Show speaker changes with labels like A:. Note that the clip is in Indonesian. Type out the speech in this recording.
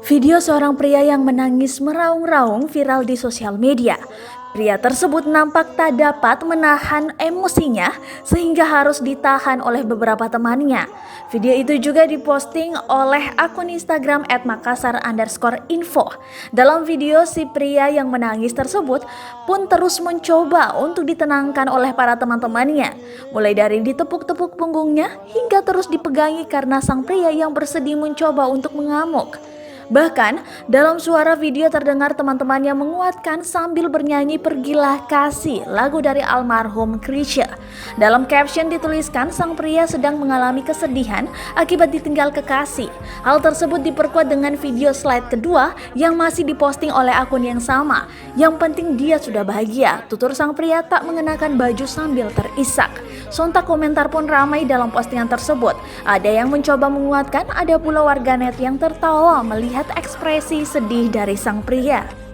A: Video seorang pria yang menangis meraung-raung viral di sosial media. Pria tersebut nampak tak dapat menahan emosinya sehingga harus ditahan oleh beberapa temannya. Video itu juga diposting oleh akun Instagram @makassar_info. Dalam video, si pria yang menangis tersebut pun terus mencoba untuk ditenangkan oleh para teman-temannya. Mulai dari ditepuk-tepuk punggungnya hingga terus dipegangi karena sang pria yang bersedih mencoba untuk mengamuk. Bahkan dalam suara video terdengar teman-temannya menguatkan sambil bernyanyi "Pergilah Kasih", lagu dari almarhum Chrisye. Dalam caption dituliskan sang pria sedang mengalami kesedihan akibat ditinggal kekasih. Hal tersebut diperkuat dengan video slide kedua yang masih diposting oleh akun yang sama. Yang penting dia sudah bahagia, tutur sang pria tak mengenakan baju sambil terisak. Sontak komentar pun ramai dalam postingan tersebut. Ada yang mencoba menguatkan, ada pula warganet yang tertawa melihat ekspresi sedih dari sang pria.